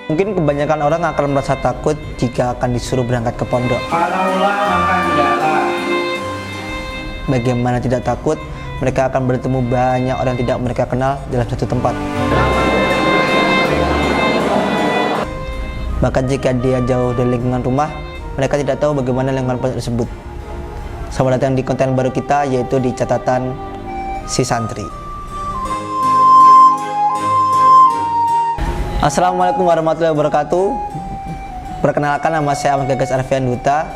Mungkin kebanyakan orang akan merasa takut jika akan disuruh berangkat ke pondok. Kalaulah maka tidaklah. Bagaimana tidak takut? Mereka akan bertemu banyak orang yang tidak mereka kenal dalam satu tempat. Bahkan jika dia jauh dari lingkungan rumah, mereka tidak tahu bagaimana lingkungan pondok tersebut. Selamat datang di konten baru kita, yaitu di catatan si santri. Assalamualaikum warahmatullahi wabarakatuh. Perkenalkan, nama saya Ahmad Gagas Arfian Duta.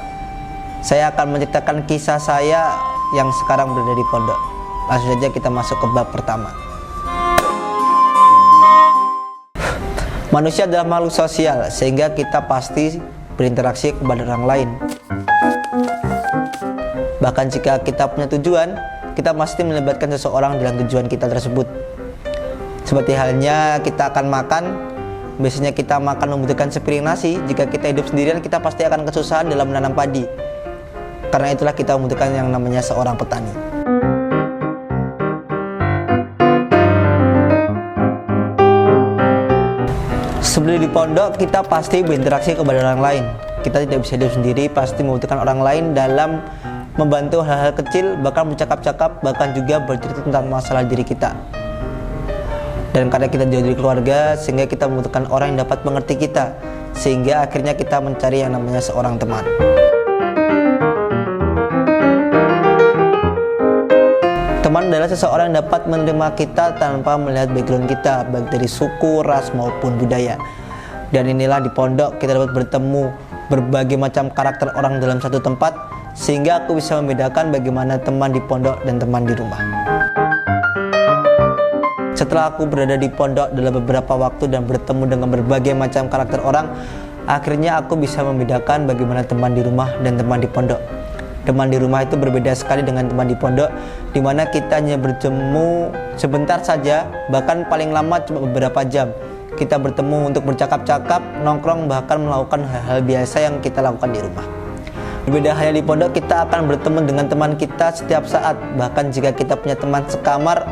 Saya akan menceritakan kisah saya yang sekarang berada di pondok. Langsung saja kita masuk ke bab pertama. Manusia adalah makhluk sosial, sehingga kita pasti berinteraksi kepada orang lain. Bahkan jika kita punya tujuan, kita pasti melibatkan seseorang dalam tujuan kita tersebut. Seperti halnya kita akan makan, biasanya kita makan membutuhkan sepiring nasi. Jika kita hidup sendirian, kita pasti akan kesusahan dalam menanam padi. Karena itulah kita membutuhkan yang namanya seorang petani. Sebelum di pondok, kita pasti berinteraksi kepada orang lain. Kita tidak bisa hidup sendiri, pasti membutuhkan orang lain dalam membantu hal-hal kecil, bahkan bercakap-cakap, bahkan juga bercerita tentang masalah diri kita. Dan karena kita jauh dari keluarga, sehingga kita membutuhkan orang yang dapat mengerti kita, sehingga akhirnya kita mencari yang namanya seorang teman. Teman adalah seseorang yang dapat menerima kita tanpa melihat background kita, baik dari suku, ras, maupun budaya. Dan inilah di pondok kita dapat bertemu berbagai macam karakter orang dalam satu tempat, sehingga aku bisa membedakan bagaimana teman di pondok dan teman di rumah. Setelah aku berada di pondok dalam beberapa waktu dan bertemu dengan berbagai macam karakter orang, akhirnya aku bisa membedakan bagaimana teman di rumah dan teman di pondok. Teman di rumah itu berbeda sekali dengan teman di pondok, di mana kita hanya bertemu sebentar saja, bahkan paling lama cuma beberapa jam. Kita bertemu untuk bercakap-cakap, nongkrong, bahkan melakukan hal-hal biasa yang kita lakukan di rumah. Berbeda halnya di pondok, kita akan bertemu dengan teman kita setiap saat. Bahkan jika kita punya teman sekamar,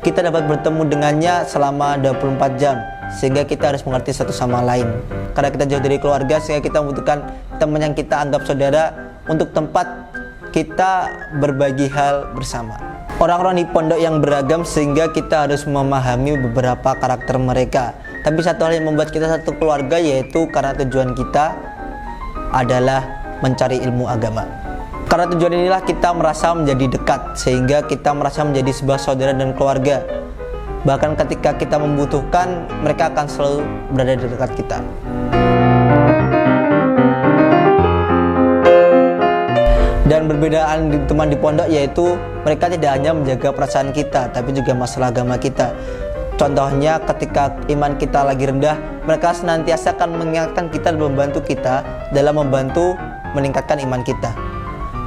kita dapat bertemu dengannya selama 24 jam, sehingga kita harus mengerti satu sama lain. Karena kita jauh dari keluarga, sehingga kita membutuhkan teman yang kita anggap saudara untuk tempat kita berbagi hal bersama. Orang-orang di pondok yang beragam, sehingga kita harus memahami beberapa karakter mereka. Tapi satu hal yang membuat kita satu keluarga, yaitu karena tujuan kita adalah mencari ilmu agama. Karena tujuan inilah kita merasa menjadi dekat, sehingga kita merasa menjadi sebuah saudara dan keluarga. Bahkan ketika kita membutuhkan, mereka akan selalu berada di dekat kita. Dan perbedaan teman di pondok, yaitu mereka tidak hanya menjaga perasaan kita, tapi juga masalah agama kita. Contohnya ketika iman kita lagi rendah, mereka senantiasa akan mengingatkan kita dan membantu kita dalam membantu meningkatkan iman kita.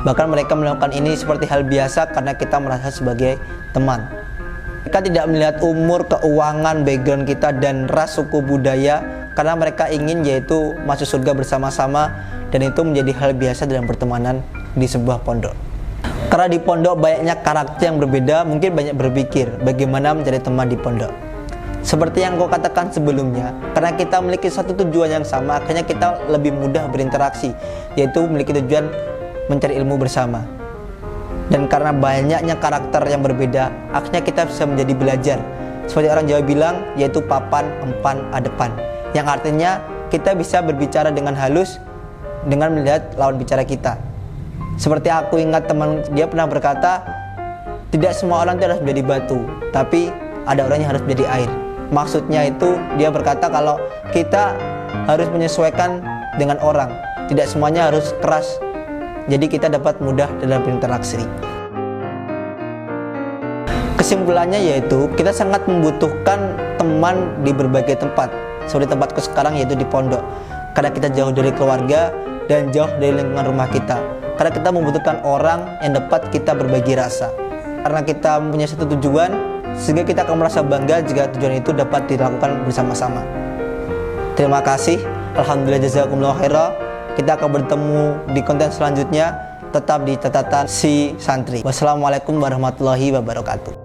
Bahkan mereka melakukan ini seperti hal biasa karena kita merasa sebagai teman. Mereka tidak melihat umur, keuangan, background kita, dan ras, suku, budaya, karena mereka ingin yaitu masuk surga bersama-sama, dan itu menjadi hal biasa dalam pertemanan di sebuah pondok. Karena di pondok banyaknya karakter yang berbeda, mungkin banyak berpikir bagaimana mencari teman di pondok. Seperti yang kau katakan sebelumnya, karena kita memiliki satu tujuan yang sama, akhirnya kita lebih mudah berinteraksi, yaitu memiliki tujuan mencari ilmu bersama. Dan karena banyaknya karakter yang berbeda, akhirnya kita bisa menjadi belajar. Seperti orang Jawa bilang, yaitu papan, empan, adepan, yang artinya kita bisa berbicara dengan halus dengan melihat lawan bicara kita. Seperti aku ingat teman, dia pernah berkata, tidak semua orang itu harus menjadi batu, tapi ada orang yang harus menjadi air. Maksudnya itu dia berkata kalau kita harus menyesuaikan dengan orang, tidak semuanya harus keras, jadi kita dapat mudah dalam berinteraksi. Kesimpulannya yaitu kita sangat membutuhkan teman di berbagai tempat. Seperti tempatku sekarang, yaitu di pondok, karena kita jauh dari keluarga dan jauh dari lingkungan rumah kita. Karena kita membutuhkan orang yang dapat kita berbagi rasa. Karena kita mempunyai satu tujuan, sehingga kita akan merasa bangga jika tujuan itu dapat dilakukan bersama-sama. Terima kasih. Alhamdulillah, jazakumullah khairah. Kita akan bertemu di konten selanjutnya, tetap di catatan si santri. Wassalamualaikum warahmatullahi wabarakatuh.